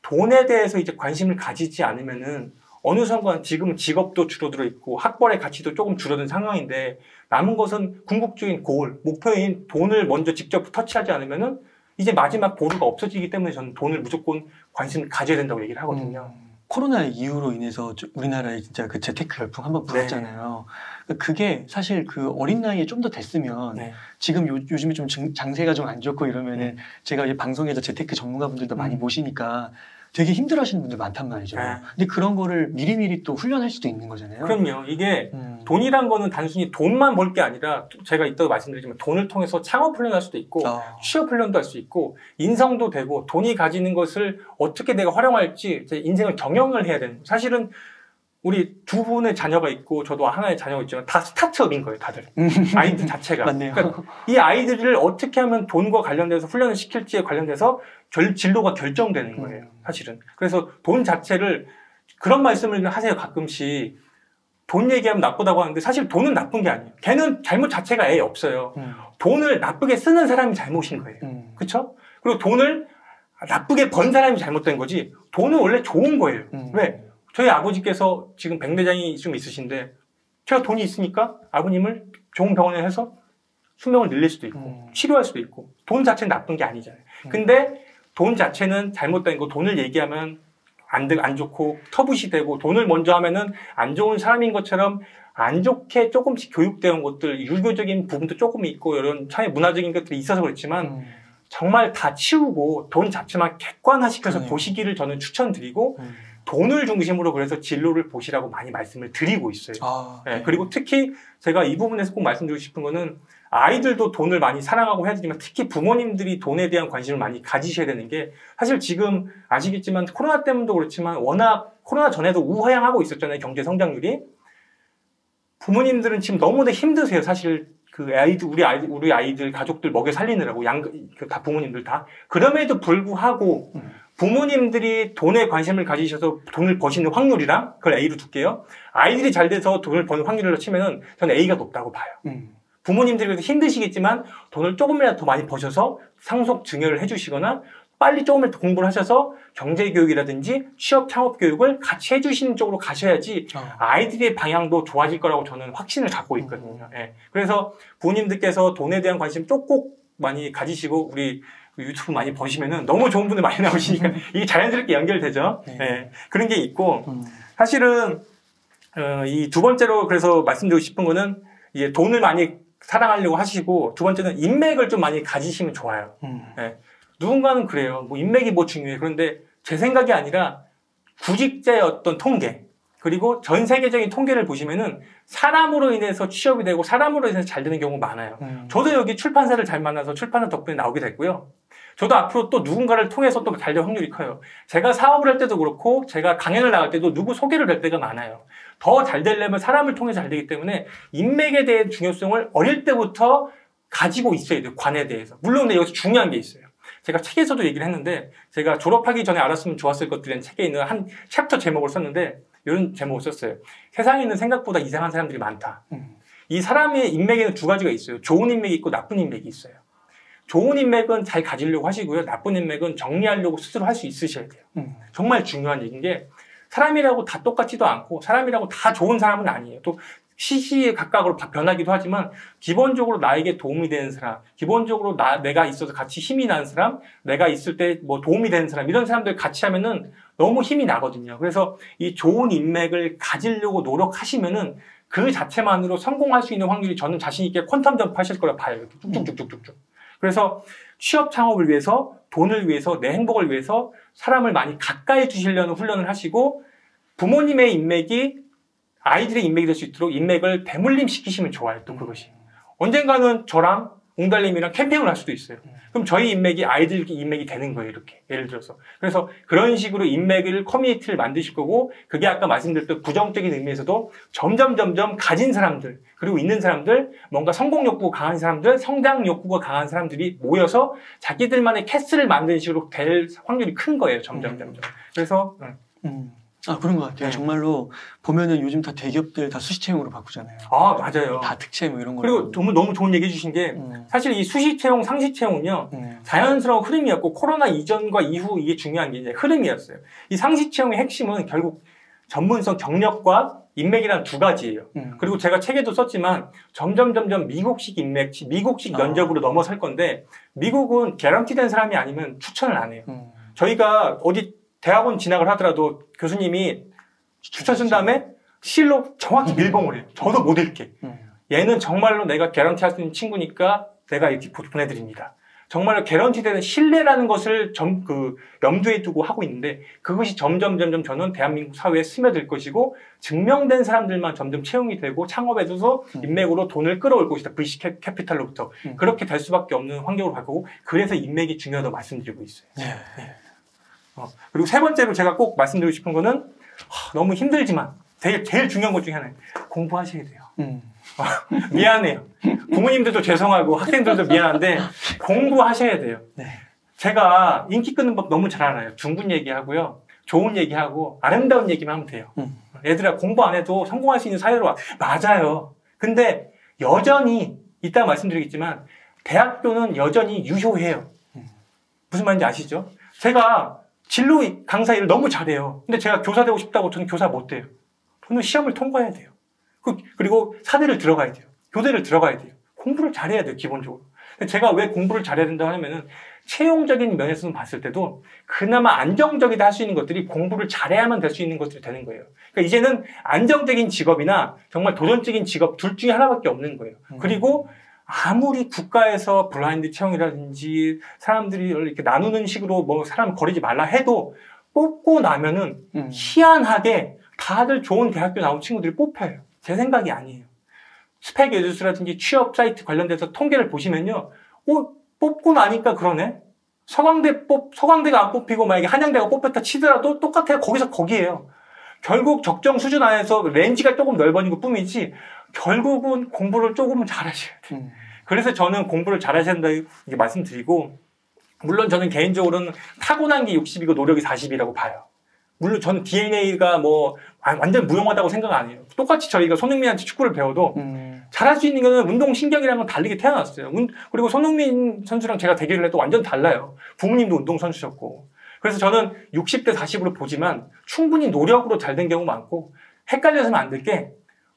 돈에 대해서 이제 관심을 가지지 않으면은 어느 순간 지금은 직업도 줄어들어 있고 학벌의 가치도 조금 줄어든 상황인데 남은 것은 궁극적인 목표인 돈을 먼저 직접 터치하지 않으면은 이제 마지막 보루가 없어지기 때문에 저는 돈을 무조건 관심을 가져야 된다고 얘기를 하거든요. 코로나 이후로 인해서 우리나라에 진짜 그 재테크 열풍 한번 불었잖아요. 그게 사실 그 어린 나이에 좀 더 됐으면 지금 요즘에 좀 장세가 좀 안 좋고 이러면은 제가 이제 방송에서 재테크 전문가분들도 많이 모시니까 되게 힘들어하시는 분들 많단 말이죠. 근데 그런 거를 미리미리 또 훈련할 수도 있는 거잖아요. 그럼요. 이게 돈이란 거는 단순히 돈만 벌 게 아니라 제가 이따가 말씀드리지만 돈을 통해서 창업 훈련할 수도 있고 취업 훈련도 할 수 있고 인성도 되고 돈이 가지는 것을 어떻게 내가 활용할지 제 인생을 경영을 해야 되는 거예요. 사실은 우리 두 분의 자녀가 있고 저도 하나의 자녀가 있지만 다 스타트업인 거예요. 다들. 아이들 자체가. 맞네요. 그러니까 이 아이들을 어떻게 하면 돈과 관련돼서 훈련을 시킬지에 관련돼서 진로가 결정되는 거예요. 사실은. 그래서 돈 자체를 그런 말씀을 하세요. 가끔씩. 돈 얘기하면 나쁘다고 하는데 사실 돈은 나쁜 게 아니에요. 걔는 잘못 자체가 아예 없어요. 돈을 나쁘게 쓰는 사람이 잘못인 거예요. 그렇죠? 그리고 돈을 나쁘게 번 사람이 잘못된 거지 돈은 원래 좋은 거예요. 왜? 저희 아버지께서 지금 백내장이 좀 있으신데 제가 돈이 있으니까 아버님을 좋은 병원에 해서 수명을 늘릴 수도 있고 치료할 수도 있고 돈 자체는 나쁜 게 아니잖아요. 근데 돈 자체는 잘못된 거 돈을 얘기하면 안 좋고 터부시 되고 돈을 먼저 하면은 안 좋은 사람인 것처럼 안 좋게 조금씩 교육되어 것들 유교적인 부분도 조금 있고 이런 차의 문화적인 것들이 있어서 그렇지만 정말 다 치우고 돈 자체만 객관화시켜서 보시기를 저는 추천드리고 돈을 중심으로 그래서 진로를 보시라고 많이 말씀을 드리고 있어요. 그리고 특히 제가 이 부분에서 꼭 말씀드리고 싶은 거는 아이들도 돈을 많이 사랑하고 해야 되지만 특히 부모님들이 돈에 대한 관심을 많이 가지셔야 되는 게 사실 지금 아시겠지만 코로나 때문도 그렇지만 워낙 코로나 전에도 우하향하고 있었잖아요. 경제 성장률이. 부모님들은 지금 너무나 힘드세요. 사실 우리 아이들 가족들 먹여 살리느라고 다 부모님들 다. 그럼에도 불구하고 부모님들이 돈에 관심을 가지셔서 돈을 버시는 확률이랑 그걸 A로 둘게요. 아이들이 잘 돼서 돈을 버는 확률로 치면은 저는 A가 높다고 봐요. 부모님들이 그래도 힘드시겠지만 돈을 조금이라도 더 많이 버셔서 상속 증여를 해주시거나 빨리 조금이라도 공부를 하셔서 경제교육이라든지 취업 창업 교육을 같이 해주시는 쪽으로 가셔야지 아이들의 방향도 좋아질 거라고 저는 확신을 갖고 있거든요. 그래서 부모님들께서 돈에 대한 관심 꼭 많이 가지시고 우리 유튜브 많이 보시면은 너무 좋은 분들 많이 나오시니까 이게 자연스럽게 연결되죠. 네. 그런 게 있고 사실은 이 두 번째로 그래서 말씀드리고 싶은 거는 이제 돈을 많이 사랑하려고 하시고 두 번째는 인맥을 좀 많이 가지시면 좋아요. 네. 누군가는 그래요. 뭐 인맥이 뭐 중요해. 그런데 제 생각이 아니라 구직자의 어떤 통계 그리고 전 세계적인 통계를 보시면은 사람으로 인해서 취업이 되고 사람으로 인해서 잘 되는 경우가 많아요. 저도 여기 출판사를 잘 만나서 출판사 덕분에 나오게 됐고요. 저도 앞으로 또 누군가를 통해서 또 잘 될 확률이 커요. 제가 사업을 할 때도 그렇고 제가 강연을 나갈 때도 누구 소개를 할 때가 많아요. 더 잘 되려면 사람을 통해서 잘 되기 때문에 인맥에 대한 중요성을 어릴 때부터 가지고 있어야 돼요. 관에 대해서. 물론 근데 여기서 중요한 게 있어요. 제가 책에서도 얘기를 했는데 제가 졸업하기 전에 알았으면 좋았을 것들이라는 책에 있는 한 챕터 제목을 썼는데 이런 제목을 썼어요. 세상에 있는 생각보다 이상한 사람들이 많다. 이 사람의 인맥에는 두 가지가 있어요. 좋은 인맥이 있고 나쁜 인맥이 있어요. 좋은 인맥은 잘 가지려고 하시고요. 나쁜 인맥은 정리하려고 스스로 할 수 있으셔야 돼요. 정말 중요한 얘기인 게 사람이라고 다 똑같지도 않고 사람이라고 다 좋은 사람은 아니에요. 또 시시각각으로 변하기도 하지만 기본적으로 나에게 도움이 되는 사람, 기본적으로 내가 있어서 같이 힘이 나는 사람, 내가 있을 때 뭐 도움이 되는 사람 이런 사람들 같이 하면은 너무 힘이 나거든요. 그래서 이 좋은 인맥을 가지려고 노력하시면은 그 자체만으로 성공할 수 있는 확률이 저는 자신 있게 퀀텀 점프하실 거라 봐요. 이렇게 쭉쭉쭉쭉쭉. 그래서 취업 창업을 위해서 돈을 위해서 내 행복을 위해서 사람을 많이 가까이 두시려는 훈련을 하시고 부모님의 인맥이 아이들의 인맥이 될 수 있도록 인맥을 대물림 시키시면 좋아요. 또 그것이. 언젠가는 저랑 웅달님이랑 캠핑을 할 수도 있어요. 그럼 저희 인맥이 아이들 인맥이 되는 거예요. 이렇게. 예를 들어서. 그래서 그런 식으로 인맥을 커뮤니티를 만드실 거고 그게 아까 말씀드렸던 부정적인 의미에서도 점점 가진 사람들 그리고 있는 사람들 뭔가 성공 욕구가 강한 사람들 성장 욕구가 강한 사람들이 모여서 자기들만의 캐슬을 만드는 식으로 될 확률이 큰 거예요. 점점. 그래서 아, 그런 것 같아요. 정말로 보면은 요즘 다 대기업들 다 수시채용으로 바꾸잖아요. 아, 맞아요. 다 특채 뭐 이런 거. 그리고 너무 좋은 얘기 해주신 게 사실 이 수시채용, 상시채용은요 자연스러운 흐름이었고 코로나 이전과 이후 이게 중요한 게 이제 흐름이었어요. 이 상시채용의 핵심은 결국 전문성 경력과 인맥이라는 두 가지예요. 그리고 제가 책에도 썼지만 점점 미국식 인맥, 미국식 면접으로 넘어설 건데 미국은 개런티된 사람이 아니면 추천을 안 해요. 저희가 어디 대학원 진학을 하더라도 교수님이 추천 쓴 다음에 실로 정확히 밀봉을 해요. 저도 못 읽게. 얘는 정말로 내가 개런티 할 수 있는 친구니까 내가 이렇게 보내드립니다. 정말로 개런티되는 신뢰라는 것을 염두에 두고 하고 있는데 그것이 점점 저는 대한민국 사회에 스며들 것이고 증명된 사람들만 점점 채용이 되고 창업에서 인맥으로 돈을 끌어올 것이다. VC 캐피탈로부터. 그렇게 될 수밖에 없는 환경으로 갈 거고 그래서 인맥이 중요하다고 말씀드리고 있어요. 네. 그리고 세 번째로 제가 꼭 말씀드리고 싶은 거는 너무 힘들지만 제일 중요한 것 중에 하나는 공부하셔야 돼요. 미안해요. 부모님들도 죄송하고 학생들도 미안한데 공부하셔야 돼요. 네. 제가 인기 끄는 법 너무 잘 알아요. 둥근 얘기하고요. 좋은 얘기하고 아름다운 얘기만 하면 돼요. 얘들아 공부 안 해도 성공할 수 있는 사회로 와. 맞아요. 근데 여전히 이따 말씀드리겠지만 대학교는 여전히 유효해요. 무슨 말인지 아시죠? 제가 진로 강사 일을 너무 잘해요. 근데 제가 교사 되고 싶다고 저는 교사 못 돼요. 저는 시험을 통과해야 돼요. 그리고 사대를 들어가야 돼요. 교대를 들어가야 돼요. 공부를 잘해야 돼요, 기본적으로. 근데 제가 왜 공부를 잘해야 된다고 하냐면은 채용적인 면에서 봤을 때도 그나마 안정적이다 할 수 있는 것들이 공부를 잘해야만 될 수 있는 것들이 되는 거예요. 그러니까 이제는 안정적인 직업이나 정말 도전적인 직업 둘 중에 하나밖에 없는 거예요. 그리고 아무리 국가에서 블라인드 채용이라든지 사람들이 이렇게 나누는 식으로 뭐 사람 거리지 말라 해도 뽑고 나면은 희한하게 다들 좋은 대학교 나온 친구들이 뽑혀요. 제 생각이 아니에요. 스펙 에듀스라든지 취업 사이트 관련돼서 통계를 보시면요. 뽑고 나니까 그러네. 서강대가 안 뽑히고 만약에 한양대가 뽑혔다 치더라도 똑같아요. 거기서 거기에요. 결국 적정 수준 안에서 렌즈가 조금 넓어진 것 뿐이지 결국은 공부를 조금은 잘하셔야 돼요. 그래서 저는 공부를 잘하셔야 된다 이렇게 말씀드리고 물론 저는 개인적으로는 타고난 게 60이고 노력이 40이라고 봐요. 물론 저는 DNA가 뭐 완전 무용하다고 생각 안 해요. 똑같이 저희가 손흥민한테 축구를 배워도 잘할 수 있는 거는 운동신경이라는 건 다르게 태어났어요. 그리고 손흥민 선수랑 제가 대결을 해도 완전 달라요. 부모님도 운동선수셨고. 그래서 저는 60대 40으로 보지만 충분히 노력으로 잘 된 경우 많고 헷갈려서는 안 될 게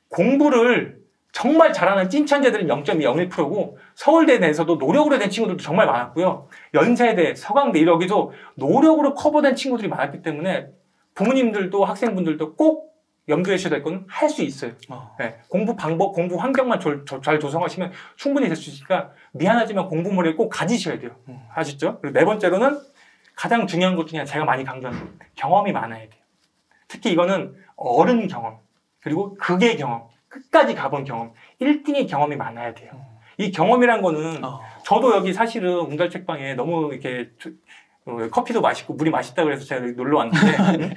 공부를 정말 잘하는 찐천재들은 0.01%고 서울대 내에서도 노력으로 된 친구들도 정말 많았고요. 연세대, 서강대 여기도 노력으로 커버된 친구들이 많았기 때문에 부모님들도 학생분들도 꼭 염두에 주셔야 될 건 할 수 있어요. 네, 공부 방법, 공부 환경만 잘 조성하시면 충분히 될 수 있으니까 미안하지만 공부머리를 꼭 가지셔야 돼요. 아시죠? 그리고 네 번째로는 가장 중요한 것 중에 제가 많이 강조하는 거, 경험이 많아야 돼요. 특히 이거는 어른 경험, 그리고 극의 경험, 끝까지 가본 경험, 1등의 경험이 많아야 돼요. 이 경험이란 거는 저도 여기 사실은 웅달책방에 너무 이렇게 커피도 맛있고 물이 맛있다고 해서 제가 여기 놀러 왔는데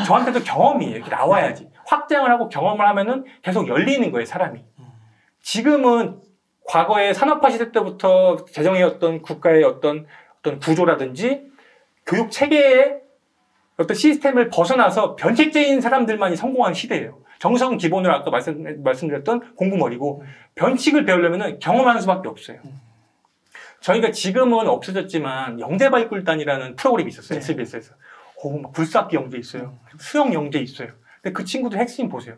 저한테도 경험이 이렇게 나와야지. 확장을 하고 경험을 하면은 계속 열리는 거예요, 사람이. 지금은 과거에 산업화 시대 때부터 재정해왔던 국가의 어떤 구조라든지 교육 체계의 어떤 시스템을 벗어나서 변칙제인 사람들만이 성공한 시대예요. 정성 기본으로 아까 말씀드렸던 공부머리고 변칙을 배우려면 경험하는 수밖에 없어요. 저희가 지금은 없어졌지만 영재발굴단이라는 프로그램이 있었어요. SBS에서. 막 굴삭기 영재 있어요. 수영 영재 있어요. 근데 그 친구들 핵심 보세요.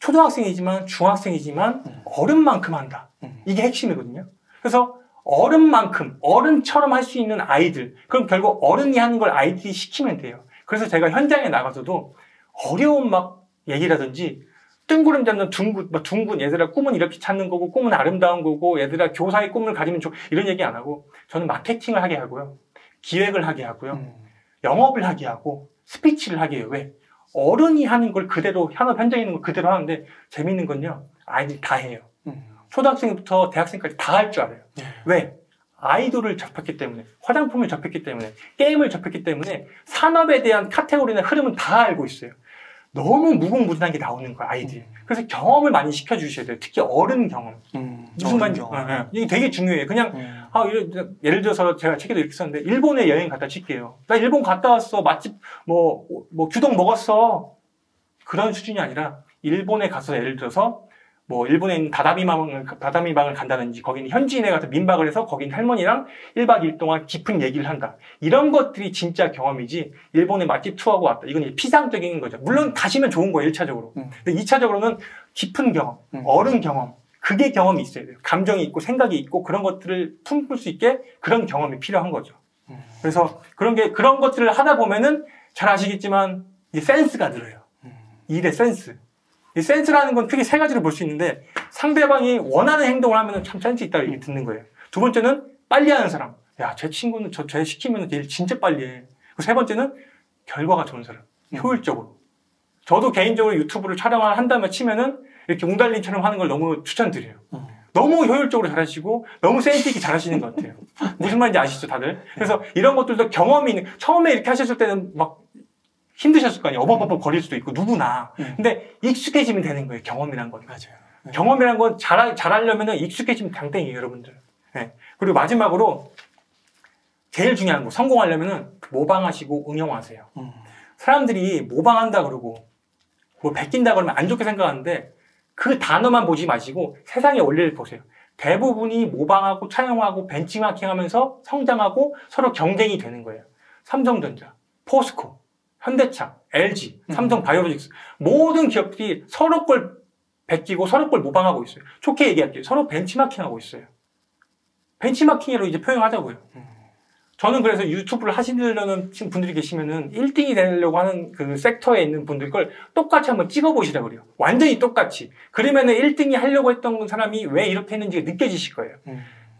초등학생이지만 중학생이지만 어른만큼 한다. 이게 핵심이거든요. 그래서 어른만큼, 어른처럼 할 수 있는 아이들. 그럼 결국 어른이 하는 걸 아이들이 시키면 돼요. 그래서 제가 현장에 나가서도 어려운 막 얘기라든지 뜬구름 잡는 둥근 얘들아 꿈은 이렇게 찾는 거고 꿈은 아름다운 거고 얘들아 교사의 꿈을 가지면 이런 얘기 안 하고 저는 마케팅을 하게 하고요. 기획을 하게 하고요. 영업을 하게 하고 스피치를 하게 해요. 왜? 어른이 하는 걸 그대로 현업 현장에 있는 걸 그대로 하는데 재밌는 건요. 아이들이 다 해요. 초등학생부터 대학생까지 다 할 줄 알아요. 왜? 아이돌을 접했기 때문에, 화장품을 접했기 때문에, 게임을 접했기 때문에 산업에 대한 카테고리나 흐름은 다 알고 있어요. 너무 무궁무진한 게 나오는 거야, 아이들이. 그래서 경험을 많이 시켜주셔야 돼요. 특히 어른 경험. 무슨 말인지. 이게 되게 중요해요. 그냥, 예를 들어서 제가 책에도 이렇게 썼는데, 일본에 여행 갔다 칠게요. 나 일본 갔다 왔어. 맛집, 규동 먹었어. 그런 수준이 아니라, 일본에 가서 예를 들어서, 일본에 있는 다다미방을 간다든지, 거기는 현지인에 가서 민박을 해서 거긴 할머니랑 1박 2일 동안 깊은 얘기를 한다. 이런 것들이 진짜 경험이지, 일본에 맛집 투어하고 왔다. 이건 피상적인 거죠. 물론 가시면 좋은 거예요, 1차적으로. 근데 2차적으로는 깊은 경험, 어른 경험, 그게 경험이 있어야 돼요. 감정이 있고 생각이 있고 그런 것들을 품을 수 있게 그런 경험이 필요한 거죠. 그래서 그런 것들을 하다 보면은 잘 아시겠지만, 이게 센스가 늘어요. 일의 센스. 이 센스라는 건 크게 세 가지로 볼 수 있는데 상대방이 원하는 행동을 하면 참 센스 있다고 얘기 듣는 거예요. 두 번째는 빨리 하는 사람. 야, 제 친구는 쟤 시키면 일 진짜 빨리 해. 세 번째는 결과가 좋은 사람. 효율적으로. 저도 개인적으로 유튜브를 촬영을 한다면 치면은 이렇게 웅달린처럼 하는 걸 너무 추천드려요. 너무 효율적으로 잘하시고 너무 센스 있게 잘하시는 것 같아요. 무슨 말인지 아시죠, 다들? 그래서 이런 것들도 경험이 있는, 처음에 이렇게 하셨을 때는 막 힘드셨을 거 아니에요. 어버버버 거릴 수도 있고, 누구나. 근데 익숙해지면 되는 거예요, 경험이란 건. 맞아요. 경험이란 건 잘하려면 익숙해지면 강땡이에요, 여러분들. 네. 그리고 마지막으로, 제일 중요한 거, 성공하려면 모방하시고 응용하세요. 사람들이 모방한다 그러고, 베낀다 그러면 안 좋게 생각하는데, 그 단어만 보지 마시고 세상의 원리를 보세요. 대부분이 모방하고 차용하고 벤치마킹 하면서 성장하고 서로 경쟁이 되는 거예요. 삼성전자, 포스코, 현대차, LG, 삼성바이오로직스 모든 기업들이 서로 걸 베끼고 서로 걸 모방하고 있어요. 좋게 얘기할게요. 서로 벤치마킹하고 있어요. 벤치마킹으로 이제 표현하자고요. 저는 그래서 유튜브를 하시려는 분들이 계시면은 1등이 되려고 하는 그 섹터에 있는 분들 걸 똑같이 한번 찍어보시라고 그래요. 완전히 똑같이. 그러면은 1등이 하려고 했던 사람이 왜 이렇게 했는지가 느껴지실 거예요.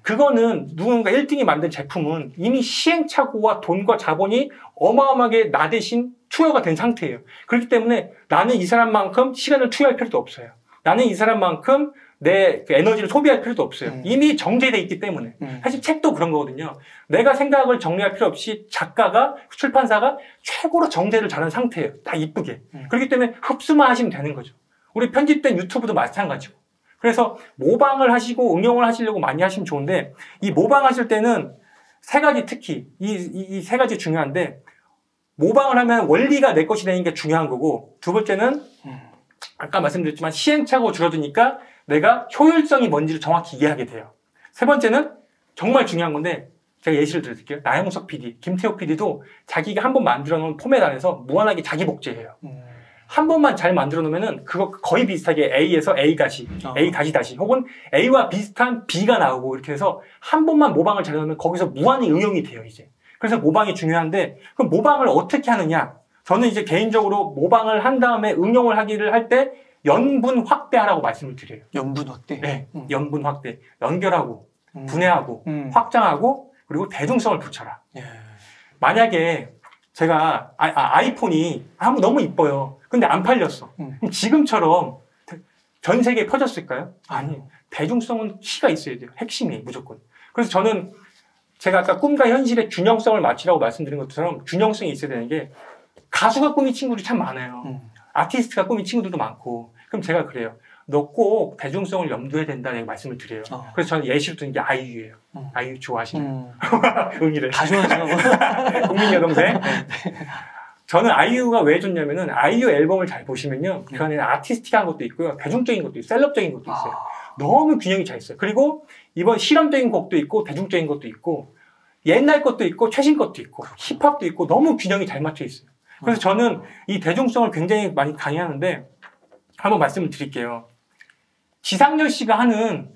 그거는 누군가 1등이 만든 제품은 이미 시행착오와 돈과 자본이 어마어마하게 나 대신 투여가 된 상태예요. 그렇기 때문에 나는 이 사람만큼 시간을 투여할 필요도 없어요. 나는 이 사람만큼 내 에너지를 소비할 필요도 없어요. 이미 정제돼 있기 때문에. 사실 책도 그런 거거든요. 내가 생각을 정리할 필요 없이 작가가, 출판사가 최고로 정제를 잘한 상태예요. 다 이쁘게. 그렇기 때문에 흡수만 하시면 되는 거죠. 우리 편집된 유튜브도 마찬가지고. 그래서 모방을 하시고 응용을 하시려고 많이 하시면 좋은데, 이 모방하실 때는 세 가지, 특히 이 세 가지 중요한데, 모방을 하면 원리가 내 것이 되는 게 중요한 거고, 두 번째는 아까 말씀드렸지만 시행착오 줄어드니까 내가 효율성이 뭔지를 정확히 이해하게 돼요. 세 번째는 정말 중요한 건데, 제가 예시를 드릴게요. 나영석 PD, 김태호 PD도 자기가 한번 만들어 놓은 포맷 안에서 무한하게 자기 복제해요. 한 번만 잘 만들어 놓으면은 그거 거의 비슷하게 A에서 A 다시, A 다시 다시 혹은 A와 비슷한 B가 나오고 이렇게 해서 한 번만 모방을 잘 해놓으면 거기서 무한히 응용이 돼요, 이제. 그래서 모방이 중요한데 그럼 모방을 어떻게 하느냐? 저는 이제 개인적으로 모방을 한 다음에 응용을 하기를 할 때 연분 확대하라고 말씀을 드려요. 연분 확대? 네. 연분 확대. 연결하고, 분해하고, 확장하고, 그리고 대중성을 붙여라. 예. 만약에 제가 아이폰이 너무 이뻐요. 근데 안 팔렸어. 그럼 지금처럼 전 세계에 퍼졌을까요? 아니에요. 대중성은 키가 있어야 돼요. 핵심이 무조건. 그래서 저는 제가 아까 꿈과 현실의 균형성을 맞추라고 말씀드린 것처럼 균형성이 있어야 되는 게 가수가 꿈인 친구들이 참 많아요. 아티스트가 꿈인 친구들도 많고. 그럼 제가 그래요. 너 꼭 대중성을 염두에 된다는 말씀을 드려요. 그래서 저는 예시로 드는 게 아이유예요. 아이유 좋아하시나요? 응이래. 다 좋아하죠. 국민 여동생. 저는 아이유가 왜 좋냐면은 아이유 앨범을 잘 보시면요. 그 안에는 아티스틱한 것도 있고요. 대중적인 것도 있고 셀럽적인 것도 있어요. 너무 균형이 잘 있어요. 그리고 이번 실험적인 곡도 있고 대중적인 것도 있고 옛날 것도 있고 최신 것도 있고 힙합도 있고 너무 균형이 잘 맞춰 있어요. 그래서 저는 이 대중성을 굉장히 많이 강의하는데 한번 말씀을 드릴게요. 지상렬 씨가 하는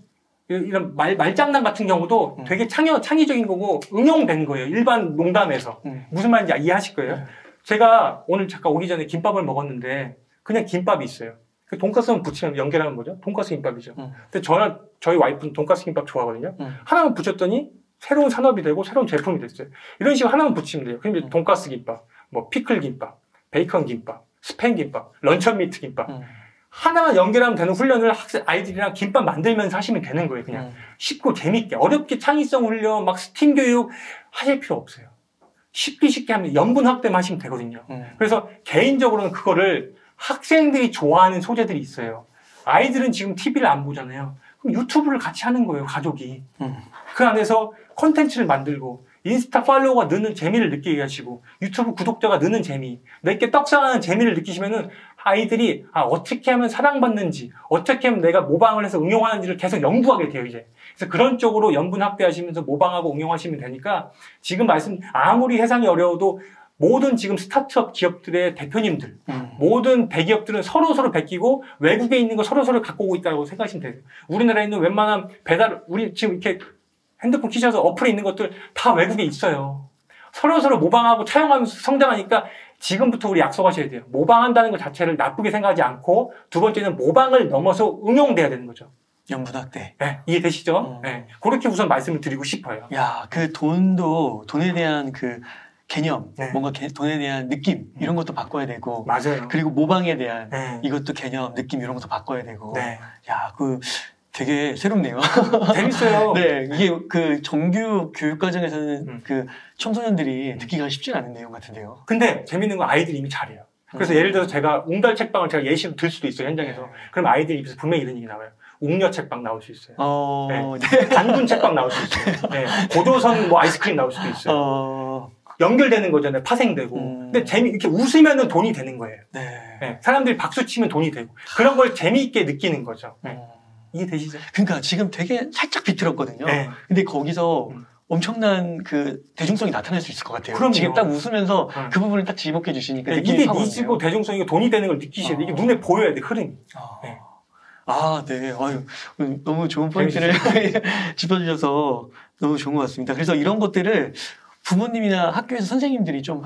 이런 말장난 같은 경우도 되게 창의적인 거고 응용된 거예요. 일반 농담에서. 무슨 말인지 이해하실 거예요. 제가 오늘 잠깐 오기 전에 김밥을 먹었는데 그냥 김밥이 있어요. 돈가스만 붙이면 연결하는 거죠. 돈가스 김밥이죠. 근데 저희 와이프는 돈가스 김밥 좋아하거든요. 하나만 붙였더니 새로운 산업이 되고 새로운 제품이 됐어요. 이런 식으로 하나만 붙이면 돼요. 그럼 돈가스 김밥, 뭐 피클 김밥, 베이컨 김밥, 스팸 김밥, 런천 미트 김밥. 하나만 연결하면 되는 훈련을 아이들이랑 김밥 만들면서 하시면 되는 거예요. 그냥 쉽고 재밌게. 어렵게 창의성 훈련, 막 스팀 교육 하실 필요 없어요. 쉽게 하면 연분 확대만 하시면 되거든요. 그래서 개인적으로는 그거를 학생들이 좋아하는 소재들이 있어요. 아이들은 지금 TV를 안 보잖아요. 그럼 유튜브를 같이 하는 거예요, 가족이. 그 안에서 콘텐츠를 만들고 인스타 팔로워가 느는 재미를 느끼게 하시고 유튜브 구독자가 느는 재미, 내게 떡상하는 재미를 느끼시면은 아이들이 어떻게 하면 사랑받는지, 어떻게 하면 내가 모방을 해서 응용하는지를 계속 연구하게 돼요, 이제. 그래서 그런 쪽으로 연분 확대하시면서 모방하고 응용하시면 되니까 지금 아무리 세상이 어려워도 모든 지금 스타트업 기업들의 대표님들, 모든 대기업들은 서로 베끼고 외국에 있는 거 서로 갖고 오고 있다고 생각하시면 돼요. 우리나라에 있는 웬만한 우리 지금 이렇게 핸드폰 키셔서 어플에 있는 것들 다 외국에 있어요. 서로 모방하고 차용하면서 성장하니까 지금부터 우리 약속하셔야 돼요. 모방한다는 것 자체를 나쁘게 생각하지 않고 두 번째는 모방을 넘어서 응용돼야 되는 거죠. 연분 확대. 네, 이해되시죠? 네, 그렇게 우선 말씀을 드리고 싶어요. 야, 그 돈에 대한 그 개념, 뭔가 돈에 대한 느낌 이런 것도 바꿔야 되고, 맞아요. 그리고 모방에 대한 이것도 개념, 느낌 이런 것도 바꿔야 되고, 야, 되게 새롭네요. 재밌어요. 네, 이게 그 정규 교육 과정에서는 그 청소년들이 듣기가 쉽지 않은 내용 같은데요. 근데 재밌는 건 아이들이 이미 잘해요. 그래서 예를 들어서 제가 웅달 책방을 제가 예시로 들 수도 있어요, 현장에서. 그럼 아이들 입에서 분명히 이런 얘기 나와요. 웅녀 책방 나올 수 있어요. 단군 책방 나올 수 있어요. 고조선 아이스크림 나올 수도 있어요. 연결되는 거잖아요. 파생되고. 근데 이렇게 웃으면은 돈이 되는 거예요. 사람들이 박수 치면 돈이 되고. 그런 걸 재미있게 느끼는 거죠. 이해되시죠? 그러니까 지금 되게 살짝 비틀었거든요. 근데 거기서 엄청난 그 대중성이 나타날 수 있을 것 같아요. 그럼요. 지금 딱 웃으면서 그 부분을 딱 지목해 주시니까 이게 니즈고 대중성이고 돈이 되는 걸 느끼셔야 돼. 이게 눈에 보여야 돼, 흐름이. 네. 아유, 너무 좋은 포인트를 짚어주셔서 너무 좋은 것 같습니다. 그래서 이런 것들을 부모님이나 학교에서 선생님들이 좀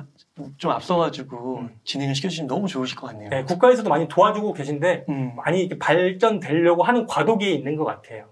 앞서가지고 진행을 시켜주시면 너무 좋으실 것 같네요. 네, 국가에서도 많이 도와주고 계신데 많이 발전되려고 하는 과도기에 있는 것 같아요.